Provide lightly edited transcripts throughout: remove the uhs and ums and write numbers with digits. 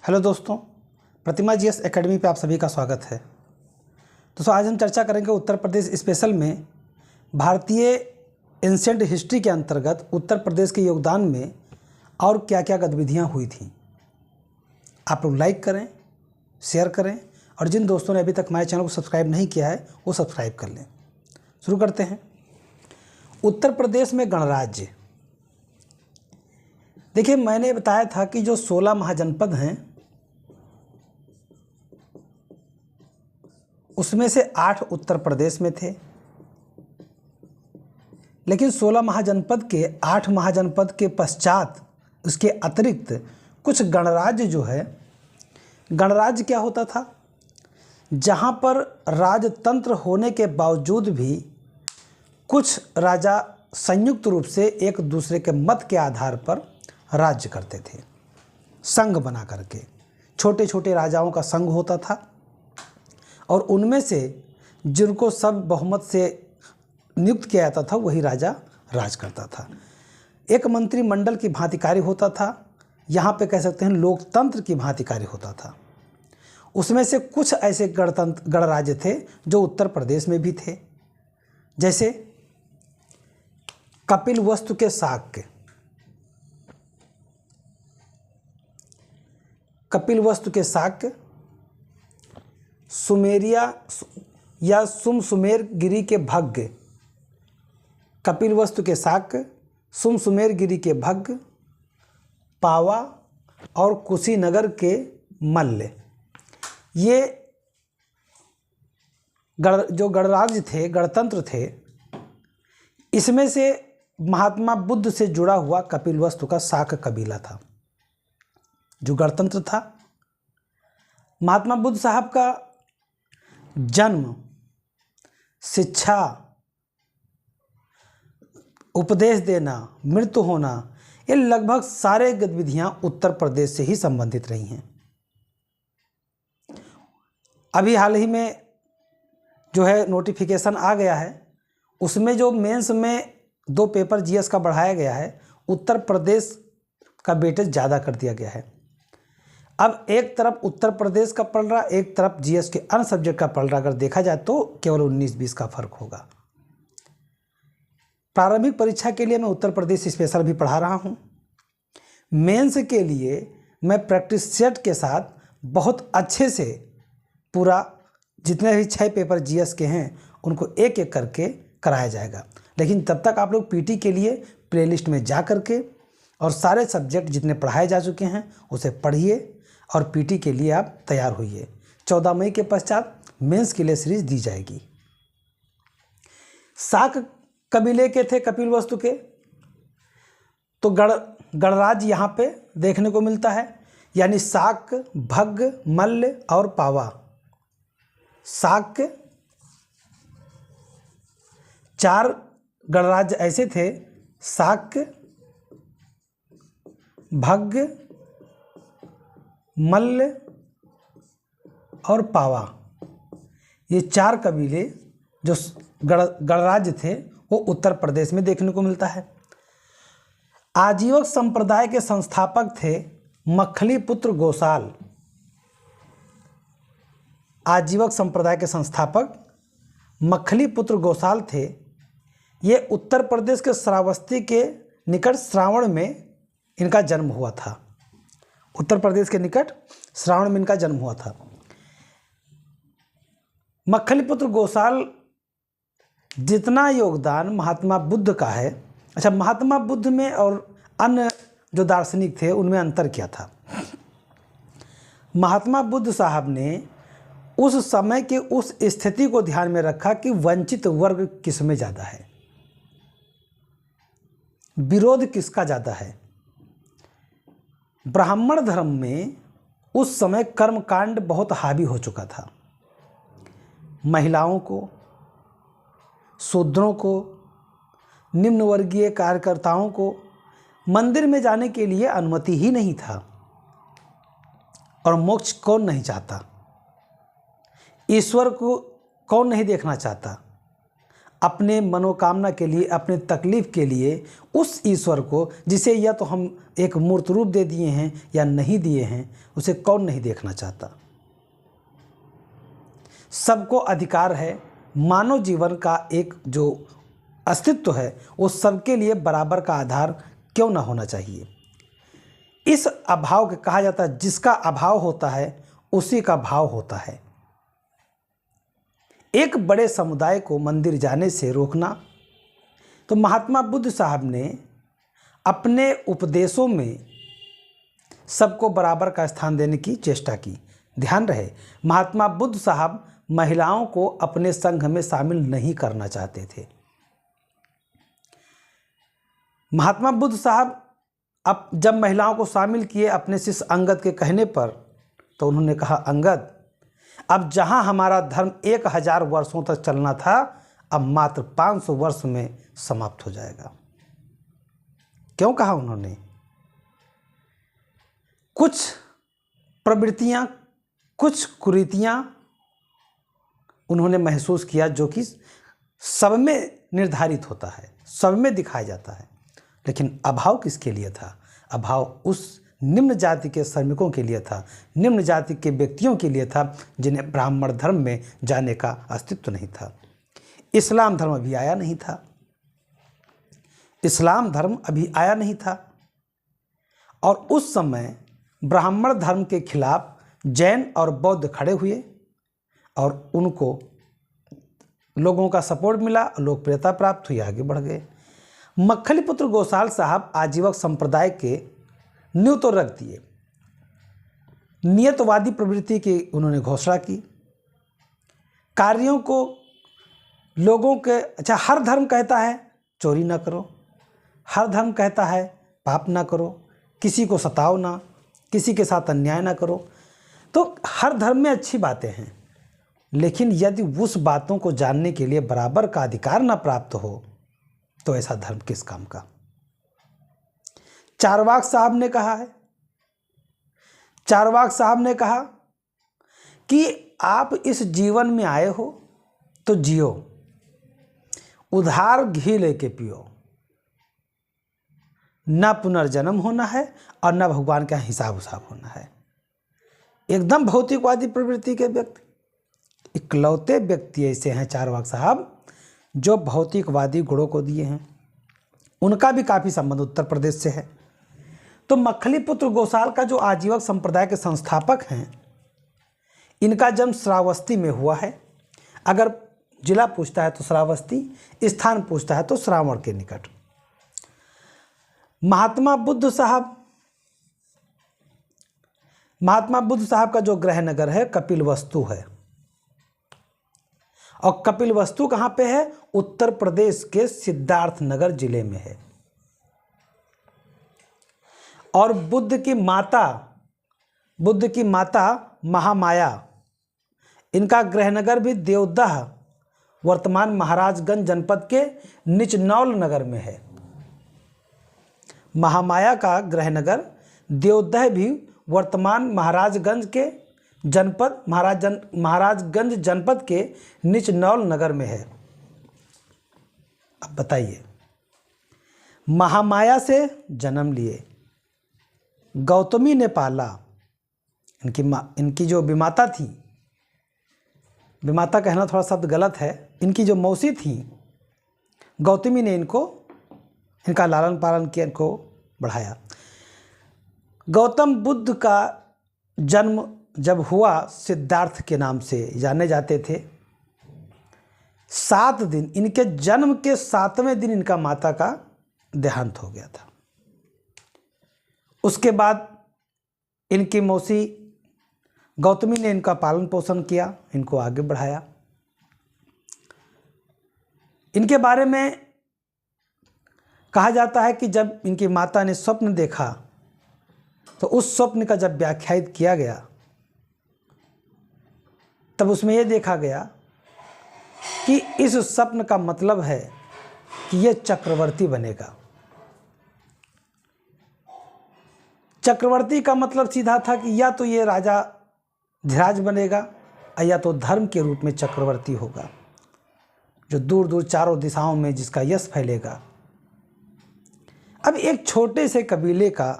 Hello दोस्तों, प्रतिमा GS academy पे आप सभी का स्वागत है। दोस्तों आज हम चर्चा करेंगे उत्तर प्रदेश स्पेशल में भारतीय एंशिएंट हिस्ट्री के अंतर्गत उत्तर प्रदेश के योगदान में और क्या क्या गतिविधियां हुई थीं। आप लोग लाइक करें, शेयर करें और जिन दोस्तों ने अभी तक हमारे चैनल को सब्सक्राइब नहीं किया है वो सब्सक्राइब कर लें। शुरू करते हैं। उत्तर प्रदेश में गणराज्य। देखिए, मैंने बताया था कि जो 16 महाजनपद हैं उसमें से 8 उत्तर प्रदेश में थे, लेकिन 16 महाजनपद के 8 महाजनपद के पश्चात उसके अतिरिक्त कुछ गणराज्य जो है, गणराज्य क्या होता था? जहाँ पर राजतंत्र होने के बावजूद भी कुछ राजा संयुक्त रूप से एक दूसरे के मत के आधार पर राज्य करते थे, संघ बना करके। छोटे छोटे राजाओं का संघ होता था और उनमें से जिनको सब बहुमत से नियुक्त किया जाता था वही राजा राज करता था। एक मंत्रिमंडल की भांति कार्य होता था। यहाँ पे कह सकते हैं लोकतंत्र की भांति कार्य होता था। उसमें से कुछ ऐसे गणराज्य थे जो उत्तर प्रदेश में भी थे, जैसे कपिलवस्तु के शाक्य। कपिलवस्तु के शाक्य सुमेरिया या सुमेर गिरी के भग्य। कपिलवस्तु के शाक्य सुमेर गिरी के भग्य, पावा और कुशीनगर के मल्ल। ये जो गणराज्य थे, गणतंत्र थे, इसमें से महात्मा बुद्ध से जुड़ा हुआ कपिलवस्तु का शाक्य कबीला था जो गणतंत्र था। महात्मा बुद्ध साहब का जन्म, शिक्षा, उपदेश देना, मृत्यु होना, ये लगभग सारे गतिविधियां उत्तर प्रदेश से ही संबंधित रही हैं। अभी हाल ही में जो है नोटिफिकेशन आ गया है, उसमें जो मेंस में 2 पेपर जीएस का बढ़ाया गया है, उत्तर प्रदेश का वेटेज ज़्यादा कर दिया गया है। अब एक तरफ उत्तर प्रदेश का पढ़ रहा, एक तरफ जीएस के अन्य सब्जेक्ट का पढ़ रहा। अगर देखा जाए तो केवल 19-20 का फर्क होगा। प्रारंभिक परीक्षा के लिए मैं उत्तर प्रदेश स्पेशल भी पढ़ा रहा हूँ। मेंस के लिए मैं प्रैक्टिस सेट के साथ बहुत अच्छे से पूरा जितने भी 6 पेपर जीएस के हैं उनको एक एक करके कराया जाएगा। लेकिन तब तक आप लोग पीटी के लिए प्लेलिस्ट में जा करके और सारे सब्जेक्ट जितने पढ़ाए जा चुके हैं उसे पढ़िए और पीटी के लिए आप तैयार होइए। 14 मई के पश्चात मेंस के लिए सीरीज दी जाएगी। शाक कबीले के थे कपिलवस्तु के, तो गणराज्य यहाँ पे देखने को मिलता है, यानी शाक, भग्य, मल्ल और पावा। शाक 4 गणराज्य ऐसे थे, शाक, भग्य, मल्ल और पावा। ये 4 कबीले जो गणराज्य थे वो उत्तर प्रदेश में देखने को मिलता है। आजीवक संप्रदाय के संस्थापक थे मखलीपुत्र गोसाल। आजीवक संप्रदाय के संस्थापक मखलीपुत्र गोसाल थे। ये उत्तर प्रदेश के श्रावस्ती के निकट श्रावण में इनका जन्म हुआ था। उत्तर प्रदेश के निकट श्रावण में इनका जन्म हुआ था। मखलीपुत्र गोसाल जितना योगदान महात्मा बुद्ध का है, अच्छा महात्मा बुद्ध में और अन्य जो दार्शनिक थे उनमें अंतर क्या था? महात्मा बुद्ध साहब ने उस समय के उस स्थिति को ध्यान में रखा कि वंचित वर्ग किस में ज़्यादा है, विरोध किसका ज़्यादा है। ब्राह्मण धर्म में उस समय कर्मकांड बहुत हावी हो चुका था। महिलाओं को, शूद्रों को, निम्न वर्गीय कार्यकर्ताओं को मंदिर में जाने के लिए अनुमति ही नहीं था। और मोक्ष कौन नहीं चाहता? ईश्वर को कौन नहीं देखना चाहता? अपने मनोकामना के लिए, अपने तकलीफ के लिए उस ईश्वर को, जिसे या तो हम एक मूर्त रूप दे दिए हैं या नहीं दिए हैं, उसे कौन नहीं देखना चाहता। सबको अधिकार है, मानव जीवन का एक जो अस्तित्व है वो सबके लिए बराबर का आधार क्यों ना होना चाहिए। इस अभाव के कहा जाता है, जिसका अभाव होता है उसी का भाव होता है। एक बड़े समुदाय को मंदिर जाने से रोकना, तो महात्मा बुद्ध साहब ने अपने उपदेशों में सबको बराबर का स्थान देने की चेष्टा की। ध्यान रहे, महात्मा बुद्ध साहब महिलाओं को अपने संघ में शामिल नहीं करना चाहते थे। महात्मा बुद्ध साहब अब जब महिलाओं को शामिल किए अपने शिष्य अंगद के कहने पर, तो उन्होंने कहा, अंगद, अब जहां हमारा धर्म 1000 वर्षों तक चलना था, अब मात्र 500 वर्ष में समाप्त हो जाएगा। क्यों कहा उन्होंने? कुछ प्रवृत्तियां, कुछ कुरीतियां उन्होंने महसूस किया जो कि सब में निर्धारित होता है, सब में दिखाया जाता है, लेकिन अभाव किसके लिए था? अभाव उस निम्न जाति के श्रमिकों के लिए था, निम्न जाति के व्यक्तियों के लिए था जिन्हें ब्राह्मण धर्म में जाने का अस्तित्व नहीं था। इस्लाम धर्म अभी आया नहीं था, इस्लाम धर्म अभी आया नहीं था। और उस समय ब्राह्मण धर्म के खिलाफ जैन और बौद्ध खड़े हुए और उनको लोगों का सपोर्ट मिला, लोकप्रियता प्राप्त हुई, आगे बढ़ गए। मक्खलीपुत्र गोसाल साहब आजीवक संप्रदाय के नींव तो रख दिए, नियतवादी प्रवृत्ति की उन्होंने घोषणा की। कार्यों को लोगों के, अच्छा, हर धर्म कहता है चोरी ना करो, हर धर्म कहता है पाप ना करो, किसी को सताओ ना, किसी के साथ अन्याय ना करो। तो हर धर्म में अच्छी बातें हैं, लेकिन यदि उस बातों को जानने के लिए बराबर का अधिकार ना प्राप्त हो तो ऐसा धर्म किस काम का। चारवाक साहब ने कहा है, चारवाक साहब ने कहा कि आप इस जीवन में आए हो तो जियो, उधार घी लेके पियो, ना पुनर्जन्म होना है और ना भगवान का हिसाब उसाब होना है। एकदम भौतिकवादी प्रवृत्ति के व्यक्ति, इकलौते व्यक्ति ऐसे हैं चारवाक साहब जो भौतिकवादी गुणों को दिए हैं। उनका भी काफ़ी संबंध उत्तर प्रदेश से है। तो मक्खलीपुत्र गोसाल का जो आजीवक संप्रदाय के संस्थापक हैं, इनका जन्म श्रावस्ती में हुआ है। अगर जिला पूछता है तो श्रावस्ती, स्थान पूछता है तो श्रावण के निकट। महात्मा बुद्ध साहब का जो गृह नगर है कपिलवस्तु है। और कपिलवस्तु कहाँ पे है? उत्तर प्रदेश के सिद्धार्थनगर जिले में है। और बुद्ध की माता महामाया, इनका गृहनगर भी देवदह, वर्तमान महाराजगंज जनपद के निचनौल नगर में है। महामाया का गृहनगर देवदह भी वर्तमान महाराजगंज जनपद के निचनौल नगर में है। अब बताइए, महामाया से जन्म लिए, गौतमी ने पाला, इनकी जो विमाता थी, विमाता कहना थोड़ा शब्द गलत है, इनकी जो मौसी थी गौतमी ने इनका लालन पालन किया, इनको बढ़ाया। गौतम बुद्ध का जन्म जब हुआ, सिद्धार्थ के नाम से जाने जाते थे। 7 दिन, इनके जन्म के 7वें दिन इनका माता का देहांत हो गया था। उसके बाद इनकी मौसी गौतमी ने इनका पालन पोषण किया, इनको आगे बढ़ाया। इनके बारे में कहा जाता है कि जब इनकी माता ने स्वप्न देखा तो उस स्वप्न का जब व्याख्यायित किया गया तब उसमें यह देखा गया कि इस स्वप्न का मतलब है कि यह चक्रवर्ती बनेगा। चक्रवर्ती का मतलब सीधा था कि या तो ये राजा धीराज बनेगा या तो धर्म के रूप में चक्रवर्ती होगा, जो दूर दूर चारों दिशाओं में जिसका यश फैलेगा। अब एक छोटे से कबीले का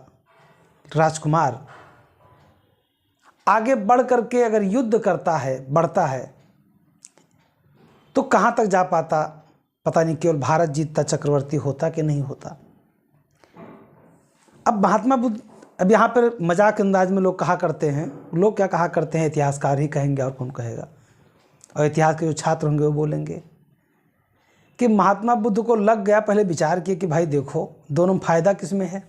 राजकुमार आगे बढ़ करके अगर युद्ध करता है, बढ़ता है, तो कहाँ तक जा पाता पता नहीं, केवल भारत जीतता, चक्रवर्ती होता कि नहीं होता। अब महात्मा बुद्ध, अब यहाँ पर मजाक अंदाज में लोग कहा करते हैं, लोग क्या कहा करते हैं, इतिहासकार ही कहेंगे और कौन कहेगा, और इतिहास के जो छात्र होंगे वो बोलेंगे कि महात्मा बुद्ध को लग गया, पहले विचार किए कि भाई देखो दोनों में फ़ायदा किस में है।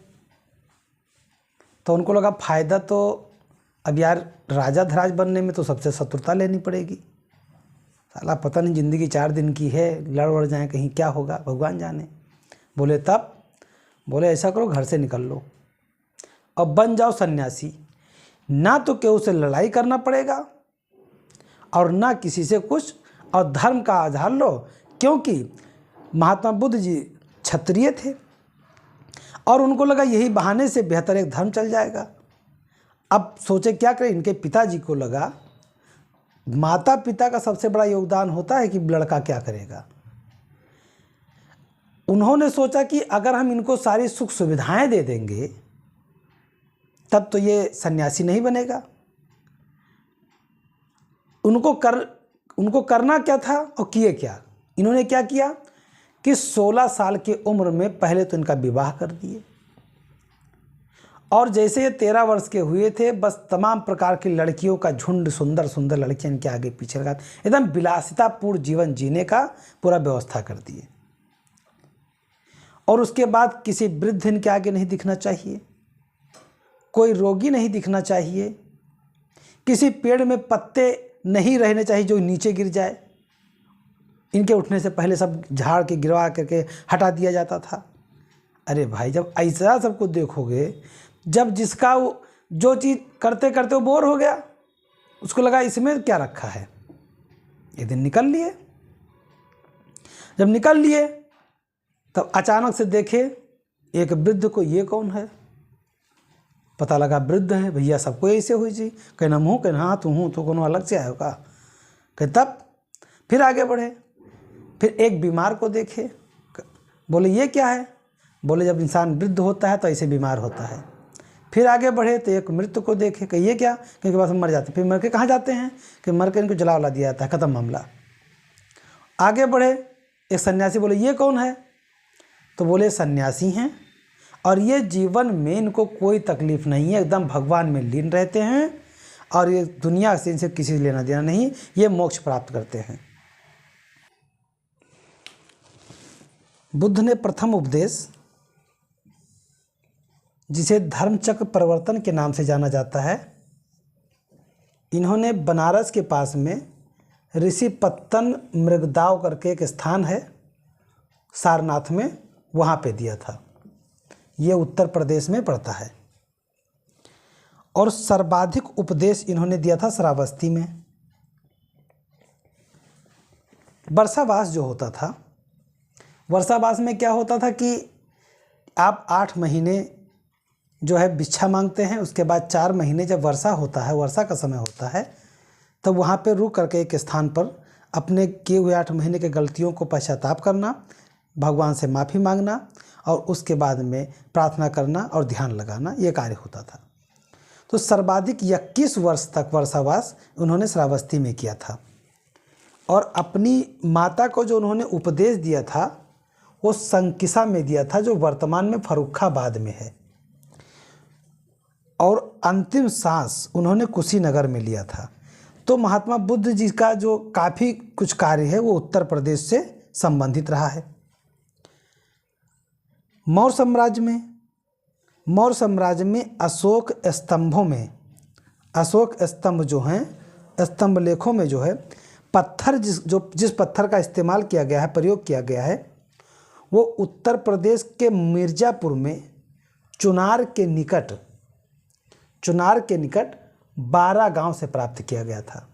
तो उनको लगा फ़ायदा तो अब यार राजा धराज बनने में तो सबसे शत्रुता लेनी पड़ेगी, साला पता नहीं ज़िंदगी 4 दिन की है, लड़ वड़ जाए कहीं क्या होगा भगवान जाने। बोले तब, बोले ऐसा करो घर से निकल लो और बन जाओ सन्यासी, ना तो केहू से लड़ाई करना पड़ेगा और ना किसी से कुछ, और धर्म का आधार लो, क्योंकि महात्मा बुद्ध जी क्षत्रिय थे और उनको लगा यही बहाने से बेहतर एक धर्म चल जाएगा। अब सोचे क्या करें, इनके पिताजी को लगा माता पिता का सबसे बड़ा योगदान होता है कि लड़का क्या करेगा। उन्होंने सोचा कि अगर हम इनको सारी सुख सुविधाएं दे देंगे तब तो ये सन्यासी नहीं बनेगा। उनको करना क्या था और किए क्या, इन्होंने क्या किया कि 16 साल की उम्र में पहले तो इनका विवाह कर दिए, और जैसे ये 13 वर्ष के हुए थे बस तमाम प्रकार की लड़कियों का झुंड, सुंदर सुंदर लड़कियां इनके आगे पीछे लगा, एकदम विलासितापूर्ण जीवन जीने का पूरा व्यवस्था कर दिए। और उसके बाद किसी वृद्ध इनके आगे नहीं दिखना चाहिए, कोई रोगी नहीं दिखना चाहिए, किसी पेड़ में पत्ते नहीं रहने चाहिए जो नीचे गिर जाए, इनके उठने से पहले सब झाड़ के गिरवा करके हटा दिया जाता था। अरे भाई जब ऐसा सबको देखोगे, जब जिसका जो चीज़ करते करते वो बोर हो गया, उसको लगा इसमें क्या रखा है, एक दिन निकल लिए। जब निकल लिए तब अचानक से देखे एक वृद्ध को, ये कौन है, पता लगा वृद्ध है, भैया सबको ऐसे हुई जी, कहना मुँह कहना हाँ तू हूँ, तो कोनो अलग से आयो का, कह तब फिर आगे बढ़े, फिर एक बीमार को देखे, बोले ये क्या है, बोले जब इंसान वृद्ध होता है तो ऐसे बीमार होता है। फिर आगे बढ़े तो एक मृत्यु को देखे, कि ये क्या, क्योंकि बस मर जाते, फिर मर के कहाँ जाते हैं, कि मर के इनको जला वला दिया जाता है, ख़त्म मामला। आगे बढ़े एक सन्यासी, बोले ये कौन है, तो बोले सन्यासी हैं और ये जीवन में इनको कोई तकलीफ़ नहीं है, एकदम भगवान में लीन रहते हैं और ये दुनिया से इनसे किसी लेना देना नहीं, ये मोक्ष प्राप्त करते हैं। बुद्ध ने प्रथम उपदेश, जिसे धर्मचक्र प्रवर्तन के नाम से जाना जाता है, इन्होंने बनारस के पास में ऋषि पत्तन मृगदाव करके एक स्थान है सारनाथ में, वहाँ पे दिया था। ये उत्तर प्रदेश में पड़ता है। और सर्वाधिक उपदेश इन्होंने दिया था श्रावस्ती में। वर्षावास जो होता था, वर्षावास में क्या होता था कि आप 8 महीने जो है भिक्षा मांगते हैं, उसके बाद 4 महीने जब वर्षा होता है, वर्षा का समय होता है, तब तो वहाँ पे रुक करके एक स्थान पर अपने किए हुए 8 महीने के गलतियों को पश्चाताप करना, भगवान से माफ़ी मांगना और उसके बाद में प्रार्थना करना और ध्यान लगाना, ये कार्य होता था। तो सर्वाधिक 21 वर्ष तक वर्षावास उन्होंने श्रावस्ती में किया था। और अपनी माता को जो उन्होंने उपदेश दिया था वो संकिसा में दिया था, जो वर्तमान में फर्रुखाबाद में है। और अंतिम सांस उन्होंने कुशीनगर में लिया था। तो महात्मा बुद्ध जी का जो काफ़ी कुछ कार्य है वो उत्तर प्रदेश से संबंधित रहा है। मौर्य साम्राज्य में अशोक स्तंभों में, अशोक स्तंभ जो हैं, स्तंभ लेखों में जो है पत्थर, जिस पत्थर का इस्तेमाल किया गया है, प्रयोग किया गया है, वो उत्तर प्रदेश के मिर्ज़ापुर में चुनार के निकट 12 गांव से प्राप्त किया गया था।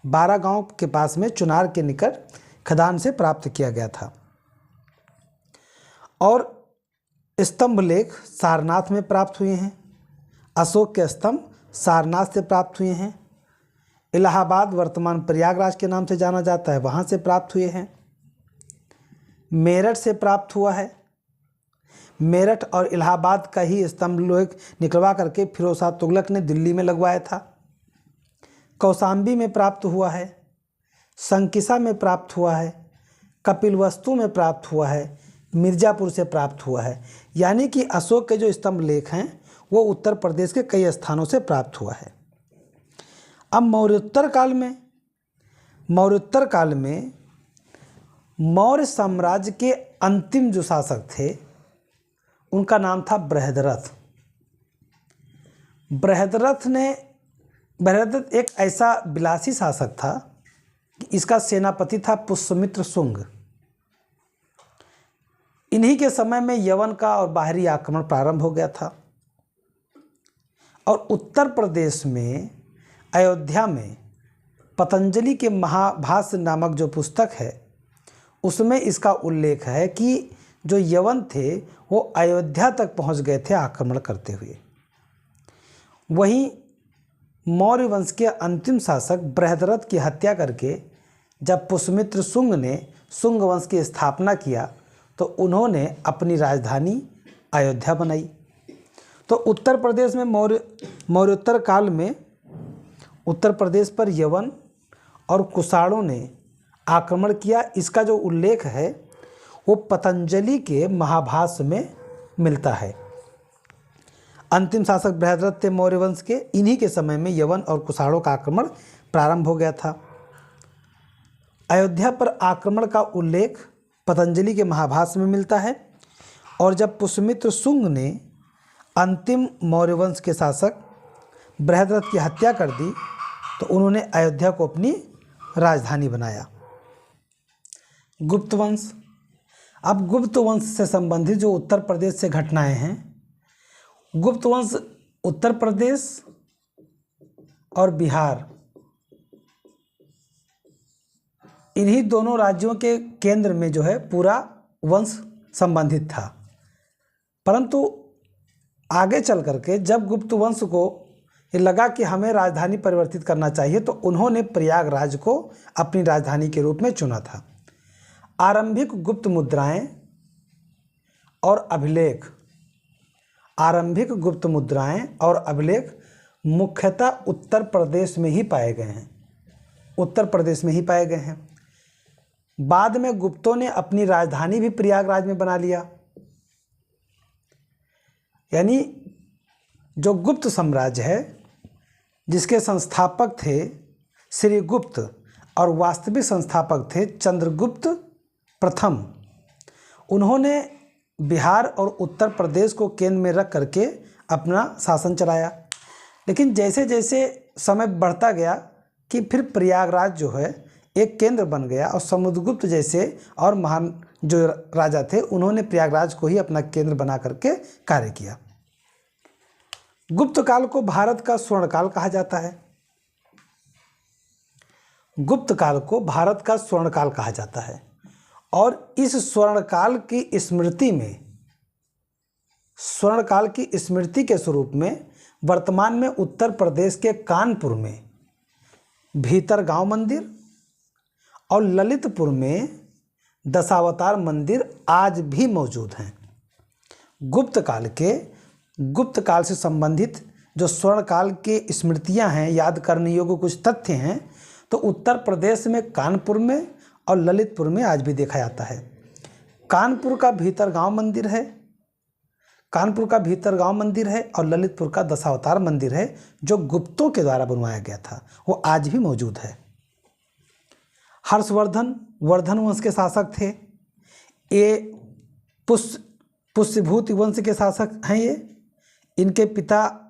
12 गांव के पास में चुनार के निकट खदान से प्राप्त किया गया था। और स्तंभ लेख सारनाथ में प्राप्त हुए हैं। अशोक के स्तंभ सारनाथ से प्राप्त हुए हैं। इलाहाबाद वर्तमान प्रयागराज के नाम से जाना जाता है, वहाँ से प्राप्त हुए हैं। मेरठ से प्राप्त हुआ है। मेरठ और इलाहाबाद का ही स्तंभ लोहे निकलवा करके फिरोज शाह तुगलक ने दिल्ली में लगवाया था। कौशाम्बी में प्राप्त हुआ है, संकिसा में प्राप्त हुआ है, कपिलवस्तु में प्राप्त हुआ है, मिर्ज़ापुर से प्राप्त हुआ है। यानी कि अशोक के जो स्तंभ लेख हैं वो उत्तर प्रदेश के कई स्थानों से प्राप्त हुआ है। अब मौर्योत्तर काल में मौर्य साम्राज्य के अंतिम जो शासक थे उनका नाम था बृहद्रथ। बृहद्रथ एक ऐसा विलासी शासक था कि इसका सेनापति था पुष्यमित्र शुंग। इन्हीं के समय में यवन का और बाहरी आक्रमण प्रारंभ हो गया था और उत्तर प्रदेश में अयोध्या में पतंजलि के महाभाष्य नामक जो पुस्तक है उसमें इसका उल्लेख है कि जो यवन थे वो अयोध्या तक पहुंच गए थे आक्रमण करते हुए। वहीं मौर्य वंश के अंतिम शासक बृहद्रथ की हत्या करके जब पुष्यमित्र शुंग ने शुंग वंश की स्थापना किया तो उन्होंने अपनी राजधानी अयोध्या बनाई। तो उत्तर प्रदेश में मौर्योत्तर काल में उत्तर प्रदेश पर यवन और कुषाणों ने आक्रमण किया। इसका जो उल्लेख है वो पतंजलि के महाभाष्य में मिलता है। अंतिम शासक बृहद्रथ थे मौर्य वंश के। इन्हीं के समय में यवन और कुषाणों का आक्रमण प्रारंभ हो गया था। अयोध्या पर आक्रमण का उल्लेख पतंजलि के महाभाष्य में मिलता है और जब पुष्यमित्र शुंग ने अंतिम मौर्य वंश के शासक बृहद्रथ की हत्या कर दी तो उन्होंने अयोध्या को अपनी राजधानी बनाया। गुप्त वंश। अब गुप्त वंश से संबंधित जो उत्तर प्रदेश से घटनाएं हैं, गुप्त वंश उत्तर प्रदेश और बिहार इन्हीं दोनों राज्यों के केंद्र में जो है पूरा वंश संबंधित था। परंतु आगे चल करके जब गुप्त वंश को ये लगा कि हमें राजधानी परिवर्तित करना चाहिए तो उन्होंने प्रयागराज को अपनी राजधानी के रूप में चुना था। आरंभिक गुप्त मुद्राएं और अभिलेख मुख्यतः उत्तर प्रदेश में ही पाए गए हैं। बाद में गुप्तों ने अपनी राजधानी भी प्रयागराज में बना लिया। यानी जो गुप्त साम्राज्य है जिसके संस्थापक थे श्रीगुप्त और वास्तविक संस्थापक थे चंद्रगुप्त प्रथम, उन्होंने बिहार और उत्तर प्रदेश को केंद्र में रख करके अपना शासन चलाया। लेकिन जैसे जैसे समय बढ़ता गया कि फिर प्रयागराज जो है एक केंद्र बन गया और समुद्रगुप्त जैसे और महान जो राजा थे उन्होंने प्रयागराज को ही अपना केंद्र बना करके कार्य किया। गुप्त काल को भारत का स्वर्णकाल कहा जाता है। और इस स्वर्णकाल की स्मृति के स्वरूप में वर्तमान में उत्तर प्रदेश के कानपुर में भीतरगांव मंदिर और ललितपुर में दशावतार मंदिर आज भी मौजूद हैं। गुप्त काल से संबंधित जो स्वर्णकाल की स्मृतियां हैं, याद करने योग्य कुछ तथ्य हैं, तो उत्तर प्रदेश में कानपुर में और ललितपुर में आज भी देखा जाता है। कानपुर का भीतरगांव मंदिर है और ललितपुर का दशावतार मंदिर है जो गुप्तों के द्वारा बनवाया गया था, वो आज भी मौजूद है। हर्षवर्धन वर्धन वंश के शासक थे। ये पुष्यभूति वंश के शासक हैं। इनके पिता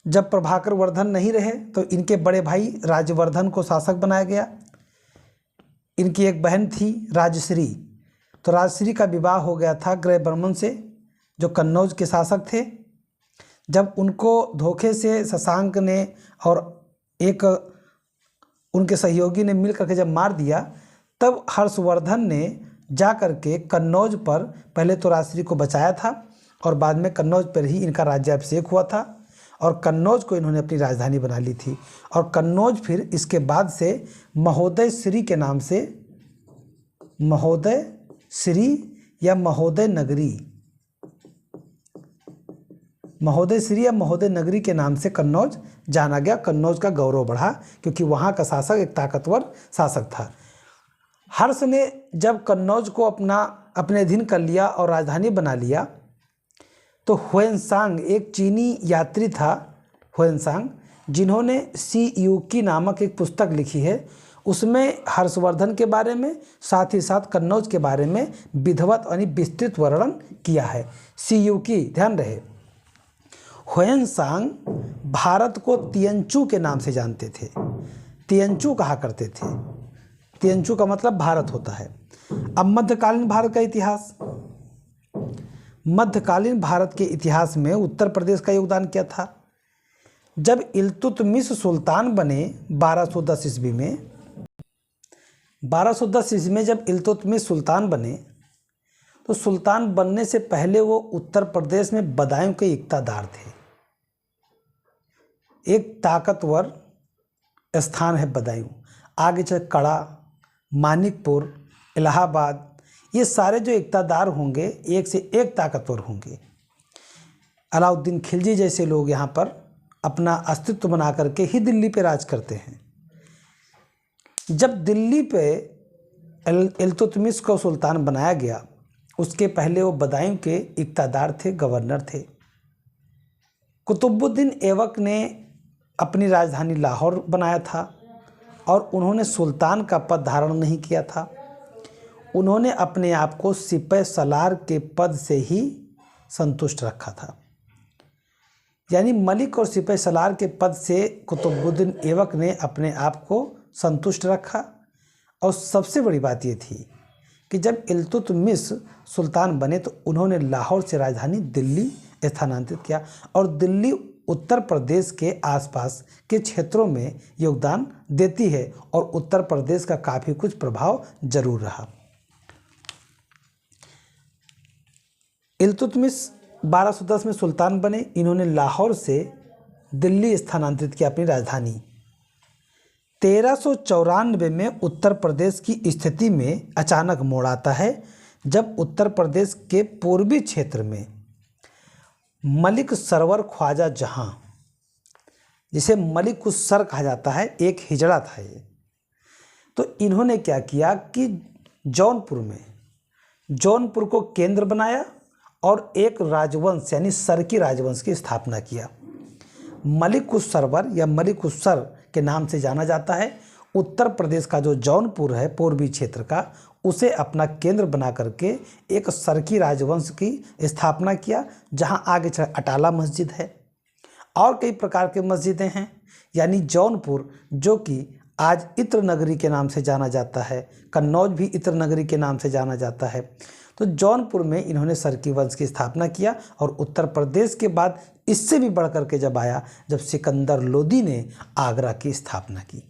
जब प्रभाकर वर्धन नहीं रहे तो इनके बड़े भाई राजवर्धन को शासक बनाया गया। इनकी एक बहन थी राजश्री, तो राजश्री का विवाह हो गया था ग्रहबर्मन से जो कन्नौज के शासक थे। जब उनको धोखे से शशांक ने और एक उनके सहयोगी ने मिल करके जब मार दिया, तब हर्षवर्धन ने जा करके कन्नौज पर पहले तो राजश्री को बचाया था और बाद में कन्नौज पर ही इनका राज्याभिषेक हुआ था और कन्नौज को इन्होंने अपनी राजधानी बना ली थी। और कन्नौज फिर इसके बाद से महोदय श्री के नाम से महोदय श्री या महोदय नगरी, महोदय श्री या महोदय नगरी के नाम से कन्नौज जाना गया। कन्नौज का गौरव बढ़ा क्योंकि वहाँ का शासक एक ताकतवर शासक था। हर्ष ने जब कन्नौज को अपने अधीन कर लिया और राजधानी बना लिया तो हुएनसांग एक चीनी यात्री था, हुएनसांग, जिन्होंने सी यूकी नामक एक पुस्तक लिखी है। उसमें हर्षवर्धन के बारे में साथ ही साथ कन्नौज के बारे में विधिवत यानी विस्तृत वर्णन किया है। सी यूकी, ध्यान रहे, हुएनसांग भारत को तियंचू के नाम से जानते थे। तियंचू कहा करते थे। तियंचू का मतलब भारत होता है। अब मध्यकालीन भारत का इतिहास, मध्यकालीन भारत के इतिहास में उत्तर प्रदेश का योगदान क्या था? जब इल्तुतमिश सुल्तान बने 1210 ईस्वी में, 1210 ईस्वी में जब इल्तुतमिश सुल्तान बने तो सुल्तान बनने से पहले वो उत्तर प्रदेश में बदायूं के इक़्तादार थे। एक ताकतवर स्थान है बदायूं। आगे चल कड़ा, मानिकपुर, इलाहाबाद, ये सारे जो इक़्तादार होंगे एक से एक ताकतवर होंगे। अलाउद्दीन खिलजी जैसे लोग यहाँ पर अपना अस्तित्व बना करके ही दिल्ली पे राज करते हैं। जब दिल्ली पे इल्तुतमिश को सुल्तान बनाया गया, उसके पहले वो बदायूं के इक़्तादार थे, गवर्नर थे। कुतुबुद्दीन ऐबक ने अपनी राजधानी लाहौर बनाया था और उन्होंने सुल्तान का पद धारण नहीं किया था। उन्होंने अपने आप को सिपह सलार के पद से ही संतुष्ट रखा था। यानी मलिक और सिपह सलार के पद से कुतुबुद्दीन ऐबक ने अपने आप को संतुष्ट रखा। और सबसे बड़ी बात ये थी कि जब इल्तुतमिश सुल्तान बने तो उन्होंने लाहौर से राजधानी दिल्ली स्थानांतरित किया और दिल्ली उत्तर प्रदेश के आसपास के क्षेत्रों में योगदान देती है और उत्तर प्रदेश का काफ़ी कुछ प्रभाव जरूर रहा। इल्तुतमिश 1210 में सुल्तान बने। इन्होंने लाहौर से दिल्ली स्थानांतरित किया अपनी राजधानी। 1394 में उत्तर प्रदेश की स्थिति में अचानक मोड़ आता है जब उत्तर प्रदेश के पूर्वी क्षेत्र में मलिक सरवर ख्वाजा जहां, जिसे मलिक उस-सर कहा जाता है, एक हिजड़ा था ये। तो इन्होंने क्या किया कि जौनपुर को केंद्र बनाया और एक राजवंश यानी सरकी राजवंश की स्थापना किया। मलिक उस-सरवर या मलिक उस-सर के नाम से जाना जाता है। उत्तर प्रदेश का जो जौनपुर है पूर्वी क्षेत्र का, उसे अपना केंद्र बना करके एक सरकी राजवंश की स्थापना किया, जहां आगे चल अटाला मस्जिद है और कई प्रकार के मस्जिदें हैं। यानी जौनपुर जो कि आज इत्र नगरी के नाम से जाना जाता है, कन्नौज भी इत्र नगरी के नाम से जाना जाता है। तो जौनपुर में इन्होंने सरकी वंश की स्थापना किया और उत्तर प्रदेश के बाद इससे भी बढ़ करके जब आया जब सिकंदर लोदी ने आगरा की स्थापना की।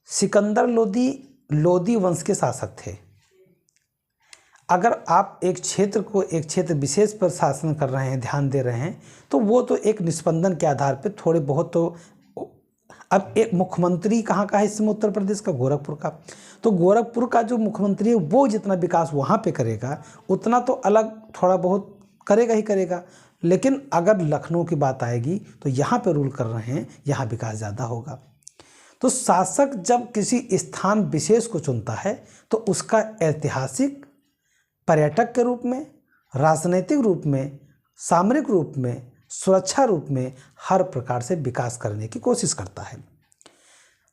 सिकंदर लोदी वंश के शासक थे। अगर आप एक क्षेत्र विशेष पर शासन कर रहे हैं, ध्यान दे रहे हैं, तो वो तो एक निस्पंदन के आधार पे थोड़े बहुत तो। अब एक मुख्यमंत्री कहाँ का है इसमें उत्तर प्रदेश का? गोरखपुर का। तो गोरखपुर का जो मुख्यमंत्री है वो जितना विकास वहाँ पे करेगा उतना तो अलग थोड़ा बहुत करेगा ही करेगा। लेकिन अगर लखनऊ की बात आएगी तो यहाँ पे रूल कर रहे हैं, यहाँ विकास ज़्यादा होगा। तो शासक जब किसी स्थान विशेष को चुनता है तो उसका ऐतिहासिक, पर्यटक के रूप में, राजनीतिक रूप में, सामरिक रूप में, सुरक्षा रूप में हर प्रकार से विकास करने की कोशिश करता है।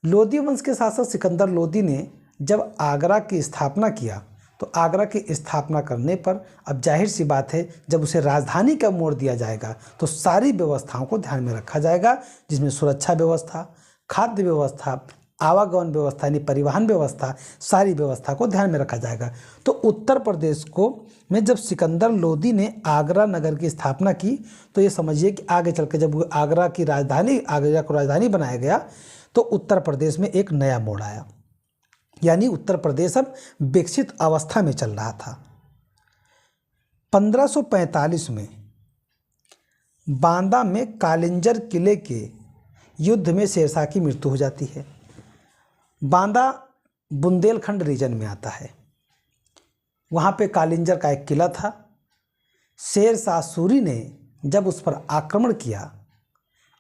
लोदी वंश के शासक सिकंदर लोदी ने जब आगरा की स्थापना किया तो आगरा की स्थापना करने पर अब जाहिर सी बात है जब उसे राजधानी का मोड़ दिया जाएगा तो सारी व्यवस्थाओं को ध्यान में रखा जाएगा, जिसमें सुरक्षा व्यवस्था, खाद्य व्यवस्था, आवागमन व्यवस्था यानी परिवहन व्यवस्था, सारी व्यवस्था को ध्यान में रखा जाएगा। तो उत्तर प्रदेश में जब सिकंदर लोदी ने आगरा नगर की स्थापना की तो ये समझिए कि आगे चल के जब आगरा को राजधानी बनाया गया तो उत्तर प्रदेश में एक नया मोड़ आया। यानी उत्तर प्रदेश अब विकसित अवस्था में चल रहा था। 1545 में बांदा में कालिंजर किले के युद्ध में शेरशाह की मृत्यु हो जाती है। बांदा बुंदेलखंड रीजन में आता है। वहाँ पे कालिंजर का एक किला था। शेर शाह सूरी ने जब उस पर आक्रमण किया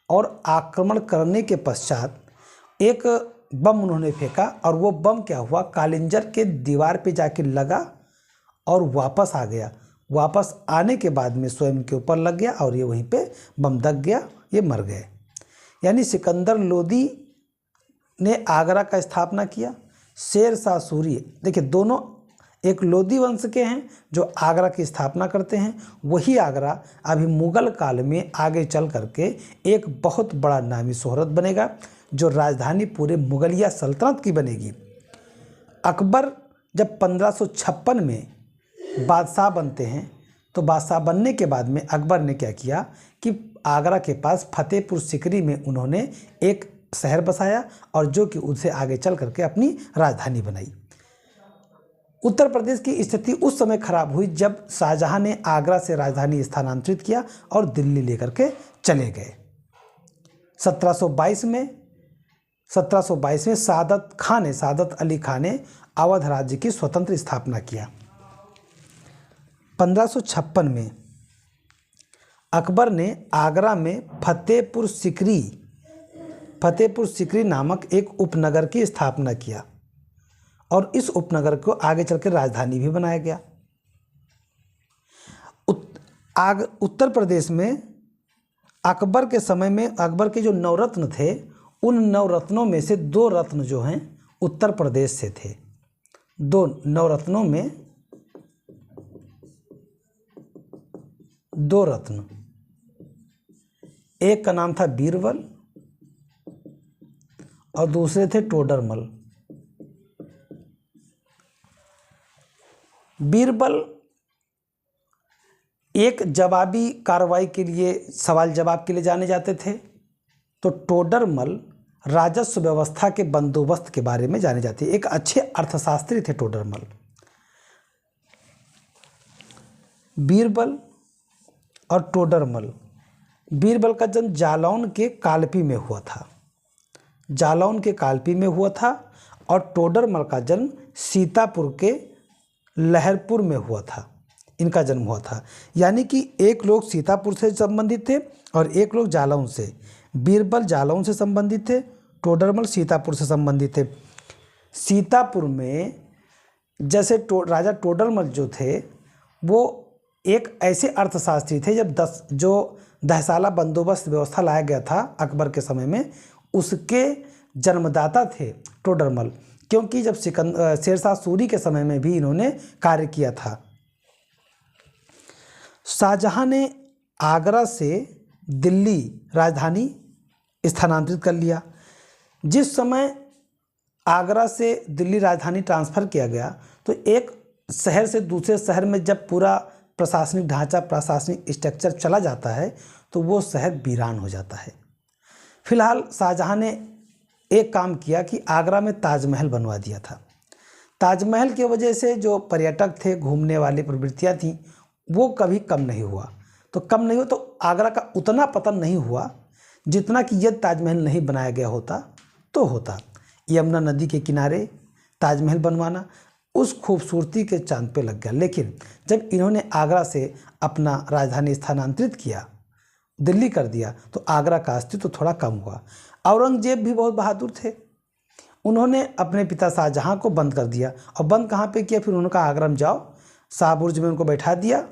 और आक्रमण करने के पश्चात एक बम उन्होंने फेंका और वो बम क्या हुआ, कालिंजर के दीवार पे जाके लगा और वापस आ गया। वापस आने के बाद में स्वयं के ऊपर लग गया और ये वहीं पे बम दग गया, ये मर गए। यानी सिकंदर लोदी ने आगरा का स्थापना किया, शेर शाह सूरी, देखिए दोनों एक लोदी वंश के हैं जो आगरा की स्थापना करते हैं। वही आगरा अभी मुगल काल में आगे चल करके एक बहुत बड़ा नामी शोहरत बनेगा, जो राजधानी पूरे मुगलिया सल्तनत की बनेगी। अकबर जब 1556 में बादशाह बनते हैं, तो बादशाह बनने के बाद में अकबर ने क्या किया कि आगरा के पास फतेहपुर सिकरी में उन्होंने एक शहर बसाया और जो कि उससे आगे चल करके अपनी राजधानी बनाई। उत्तर प्रदेश की स्थिति उस समय खराब हुई जब शाहजहां ने आगरा से राजधानी स्थानांतरित किया और दिल्ली लेकर के चले गए। 1722 में सादत अली खान ने अवध राज्य की स्वतंत्र स्थापना किया। 1556 में अकबर ने आगरा में फतेहपुर सिकरी नामक एक उपनगर की स्थापना किया और इस उपनगर को आगे चलकर राजधानी भी बनाया गया। उत्तर प्रदेश में अकबर के समय में अकबर के जो नवरत्न थे, उन नवरत्नों में से 2 रत्न जो हैं उत्तर प्रदेश से थे। 2 नवरत्नों में 2 रत्न, एक का नाम था बीरबल और दूसरे थे टोडरमल। बीरबल एक जवाबी कार्रवाई के लिए, सवाल जवाब के लिए जाने जाते थे, तो टोडरमल राजस्व व्यवस्था के बंदोबस्त के बारे में जाने जाते। एक अच्छे अर्थशास्त्री थे टोडरमल। बीरबल और टोडरमल, बीरबल का जन्म जालौन के कालपी में हुआ था और टोडरमल का जन्म सीतापुर के लहरपुर में हुआ था। इनका जन्म हुआ था, यानी कि एक लोग सीतापुर से संबंधित थे और एक लोग जालौन से। बीरबल जालौन से संबंधित थे, टोडरमल सीतापुर से संबंधित थे। सीतापुर में जैसे राजा टोडरमल जो थे, वो एक ऐसे अर्थशास्त्री थे जो दहसाला बंदोबस्त व्यवस्था लाया गया था अकबर के समय में, उसके जन्मदाता थे टोडरमल, क्योंकि जब शेर शाह सूरी के समय में भी इन्होंने कार्य किया था। शाहजहां ने आगरा से दिल्ली राजधानी स्थानांतरित कर लिया। जिस समय आगरा से दिल्ली राजधानी ट्रांसफ़र किया गया, तो एक शहर से दूसरे शहर में जब पूरा प्रशासनिक ढांचा, प्रशासनिक स्ट्रक्चर चला जाता है, तो वो शहर वीरान हो जाता है। फिलहाल शाहजहां ने एक काम किया कि आगरा में ताजमहल बनवा दिया था। ताजमहल की वजह से जो पर्यटक थे, घूमने वाली प्रवृत्तियाँ थीं, वो कभी कम नहीं हुआ। तो आगरा का उतना पतन नहीं हुआ जितना कि यदि ताजमहल नहीं बनाया गया होता तो होता। यमुना नदी के किनारे ताजमहल बनवाना उस खूबसूरती के चांद पे लग गया। लेकिन जब इन्होंने आगरा से अपना राजधानी स्थानांतरित किया, दिल्ली कर दिया, तो आगरा का अस्तित्व थोड़ा कम हुआ। औरंगजेब भी बहुत बहादुर थे, उन्होंने अपने पिता शाहजहां को बंद कर दिया। और बंद कहाँ पे किया? फिर उन्होंने कहा आगरा में जाओ, शाहबुर्ज में उनको बैठा दिया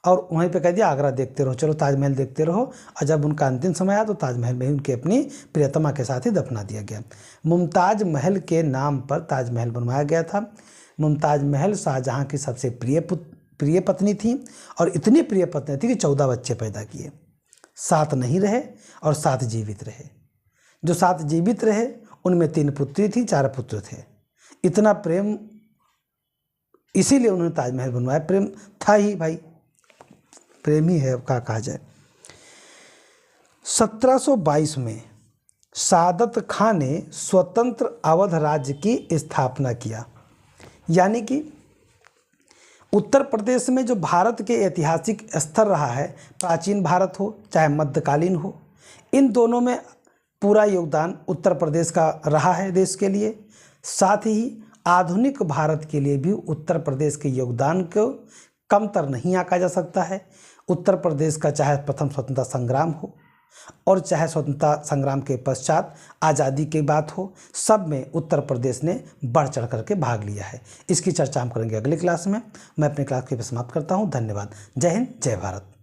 और वहीं पे कह दिया आगरा देखते रहो, चलो ताजमहल देखते रहो। और जब उनका अंतिम समय आया तो ताजमहल में ही उनके अपनी प्रियतमा के साथ ही दफना दिया गया। मुमताज़ महल के नाम पर ताजमहल बनवाया गया था। मुमताज़ महल शाहजहां की सबसे प्रिय पत्नी थी और इतनी प्रिय पत्नी थी कि 14 बच्चे पैदा किए। 7 नहीं रहे और 7 जीवित रहे। जो 7 जीवित रहे उनमें 3 पुत्री थी, 4 पुत्र थे। इतना प्रेम, इसीलिए उन्होंने ताजमहल बनवाया। प्रेम था ही भाई, प्रेम ही है, अब क्या कहा जाए। 1722 में सादत खान ने स्वतंत्र अवध राज्य की स्थापना किया। यानी कि उत्तर प्रदेश में जो भारत के ऐतिहासिक स्तर रहा है, प्राचीन भारत हो चाहे मध्यकालीन हो, इन दोनों में पूरा योगदान उत्तर प्रदेश का रहा है देश के लिए। साथ ही आधुनिक भारत के लिए भी उत्तर प्रदेश के योगदान को कमतर नहीं आंका जा सकता है। उत्तर प्रदेश का चाहे प्रथम स्वतंत्रता संग्राम हो और चाहे स्वतंत्रता संग्राम के पश्चात आज़ादी की बात हो, सब में उत्तर प्रदेश ने बढ़ चढ़ करके भाग लिया है। इसकी चर्चा हम करेंगे अगली क्लास में। मैं अपने क्लास को समाप्त करता हूँ। धन्यवाद। जय हिंद, जय भारत।